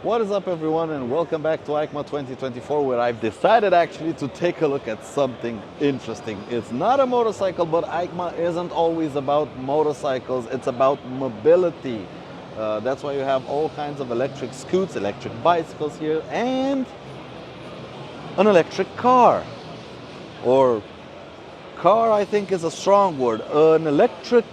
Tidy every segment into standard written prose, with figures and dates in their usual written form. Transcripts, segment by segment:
What is up, everyone, and welcome back to Eicma 2024, where I've decided actually to take a look at something interesting. It's not a motorcycle, but Eicma isn't always about motorcycles, it's about mobility. That's why you have all kinds of electric scoots, electric bicycles here, and an electric car. Or car, I think, is a strong word. An electric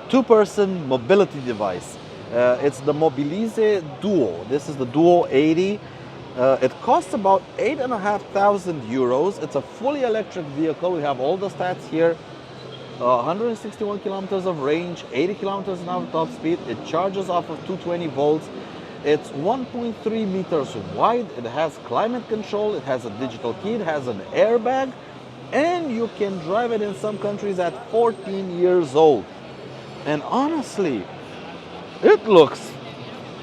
two-person mobility device. It's the Mobilize Duo. This is the Duo 80. It costs about 8,500 euros. It's a fully electric vehicle. We have all the stats here. 161 kilometers of range, 80 kilometers an hour top speed. It charges off of 220 volts. It's 1.3 meters wide. It has climate control. It has a digital key. It has an airbag. And you can drive it in some countries at 14 years old. And honestly, it looks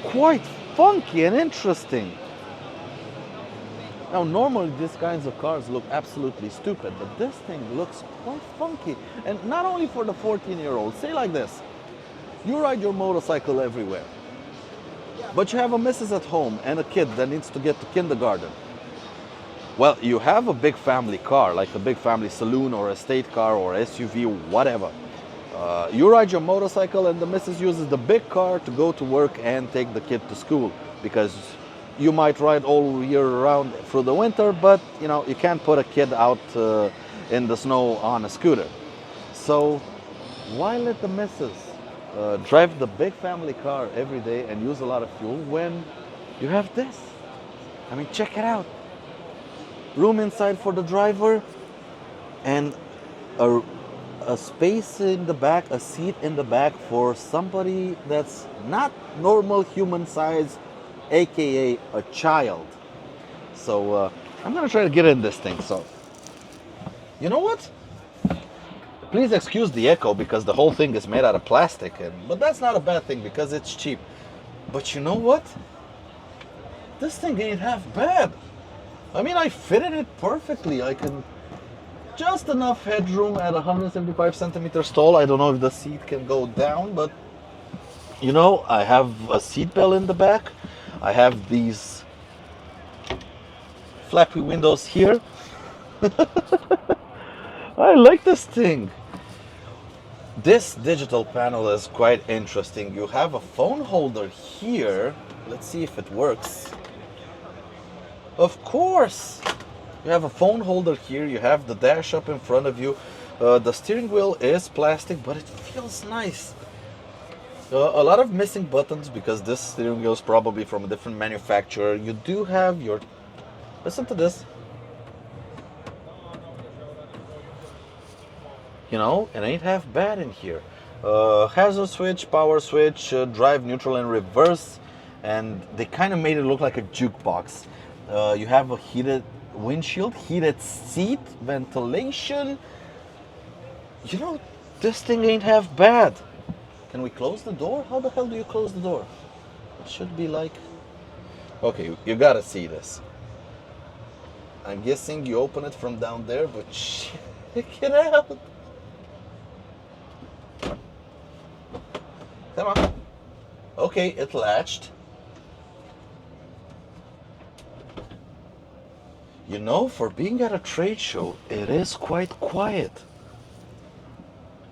quite funky and interesting. Now, normally these kinds of cars look absolutely stupid, but this thing looks quite funky. And not only for the 14-year-old. Say like this, you ride your motorcycle everywhere, but you have a missus at home and a kid that needs to get to kindergarten. Well, you have a big family car, like a big family saloon or estate car or SUV, whatever. You ride your motorcycle and the missus uses the big car to go to work and take the kid to school, because you might ride all year round through the winter, but you can't put a kid out in the snow on a scooter. So why let the missus drive the big family car every day and use a lot of fuel when you have this? I mean, check it out. Room inside for the driver, and a space in the back, a seat in the back for somebody that's not normal human size, aka a child. So I'm gonna try to get in this thing. So, you know what? Please excuse the echo because the whole thing is made out of plastic, but that's not a bad thing because it's cheap. But you know what? This thing ain't half bad. I mean, I fitted it perfectly. I can just enough headroom at 175 centimeters tall. I don't know if the seat can go down, but I have a seat belt in the back. I have these flappy windows here. I like this thing. This digital panel is quite interesting. You have a phone holder here. Let's see if it works. Of course! You have a phone holder here, you have the dash up in front of you. The steering wheel is plastic, but it feels nice. A lot of missing buttons because this steering wheel is probably from a different manufacturer. You do have your... Listen to this. It ain't half bad in here. Hazard switch, power switch, drive, neutral, and reverse. And they kind of made it look like a jukebox. You have a heated windshield, heated seat, ventilation. This thing ain't half bad. Can we close the door? How the hell do you close the door? It should be like... Okay, you gotta see this. I'm guessing you open it from down there, but check it out. Come on. Okay, it latched. For being at a trade show, it is quite quiet.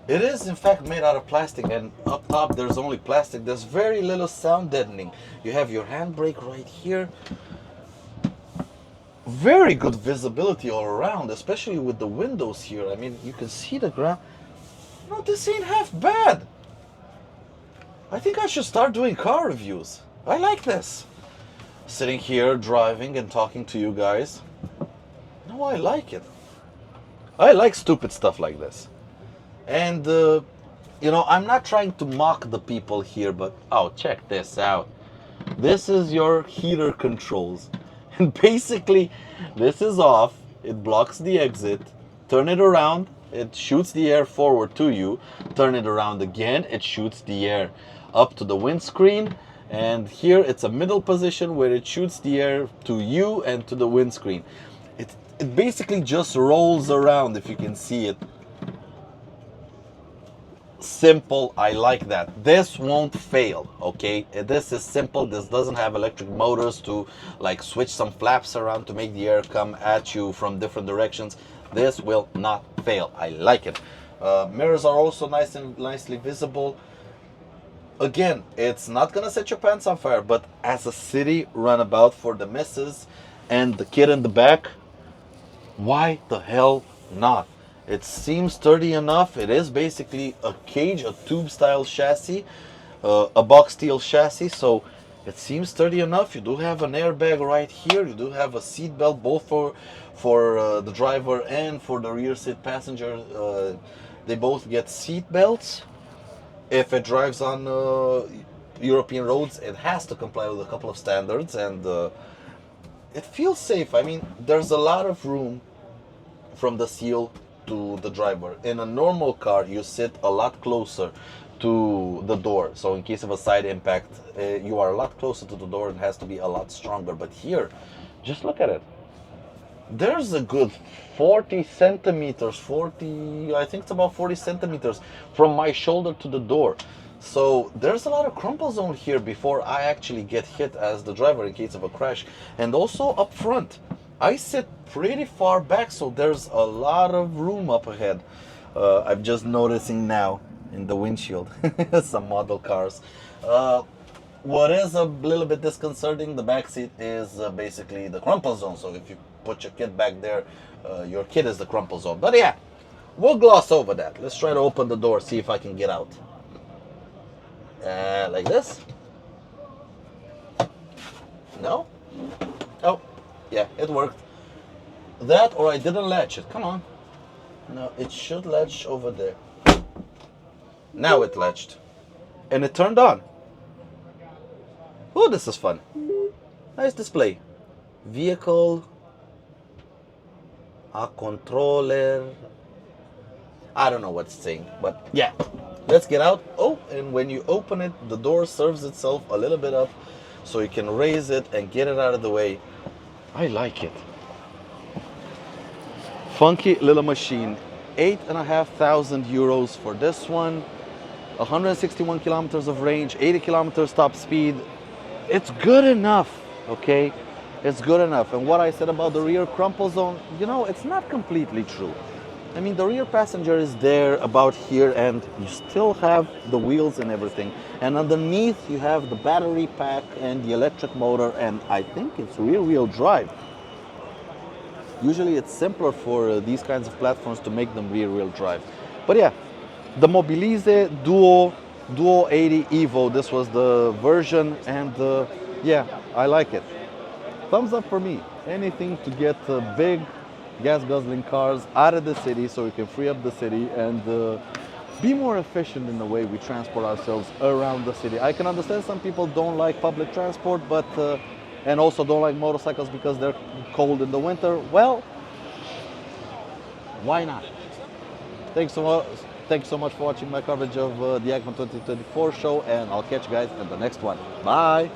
It is, in fact, made out of plastic, and up top there's only plastic. There's very little sound deadening. You have your handbrake right here. Very good visibility all around, especially with the windows here. I mean, you can see the ground. No, this ain't half bad. I think I should start doing car reviews. I like this. Sitting here, driving, and talking to you guys. No, I like it. I like stupid stuff like this. And, I'm not trying to mock the people here, but, oh, check this out. This is your heater controls. And basically, this is off. It blocks the exit. Turn it around. It shoots the air forward to you. Turn it around again. It shoots the air up to the windscreen. And here it's a middle position where it shoots the air to you and to the windscreen. It basically just rolls around, if you can see it. simple. I like that. This won't fail, okay? This is simple. This doesn't have electric motors to like switch some flaps around to make the air come at you from different directions. This will not fail. I like it. Mirrors are also nice and nicely visible. Again, it's not gonna set your pants on fire, but as a city runabout for the missus and the kid in the back, why the hell not? It seems sturdy enough. It is basically a cage, a tube style chassis, a box steel chassis, so it seems sturdy enough. You do have an airbag right here. You do have a seat belt both for the driver and for the rear seat passenger. They both get seat belts. If it drives on European roads, it has to comply with a couple of standards, and it feels safe. I mean, there's a lot of room from the seal to the driver. In a normal car, you sit a lot closer to the door. So in case of a side impact, you are a lot closer to the door and has to be a lot stronger. But here, just look at it. There's a good 40 centimeters, I think it's about 40 centimeters from my shoulder to the door. So there's a lot of crumple zone here before I actually get hit as the driver in case of a crash. And also up front, I sit pretty far back, so there's a lot of room up ahead. I'm just noticing now in the windshield, some model cars. What is a little bit disconcerting, the back seat is basically the crumple zone. So if you put your kid back there, your kid is the crumple zone. But yeah, we'll gloss over that. Let's try to open the door, see if I can get out. Like this. No? Oh, yeah, it worked. That or I didn't latch it. Come on. No, it should latch over there. Now it latched. And it turned on. Oh, this is fun. Nice display. Vehicle. A controller. I don't know what it's saying, but yeah. Let's get out. Oh, and when you open it, the door serves itself a little bit up so you can raise it and get it out of the way. I like it. Funky little machine. 8,500 euros for this one. 161 kilometers of range, 80 kilometers top speed. It's good enough, okay? It's good enough. And what I said about the rear crumple zone, you know, it's not completely true. I mean, the rear passenger is there about here, and you still have the wheels and everything. And underneath, you have the battery pack and the electric motor, and I think it's rear-wheel drive. Usually it's simpler for these kinds of platforms to make them rear-wheel drive. But yeah, the Mobilize Duo 80 Evo, this was the version, and yeah, I like it. Thumbs up for me. Anything to get big gas guzzling cars out of the city so we can free up the city and be more efficient in the way we transport ourselves around the city. I can understand some people don't like public transport, but and also don't like motorcycles because they're cold in the winter. Well, why not? Thanks so much for watching my coverage of the Eicma 2024 show, and I'll catch you guys in the next one. Bye.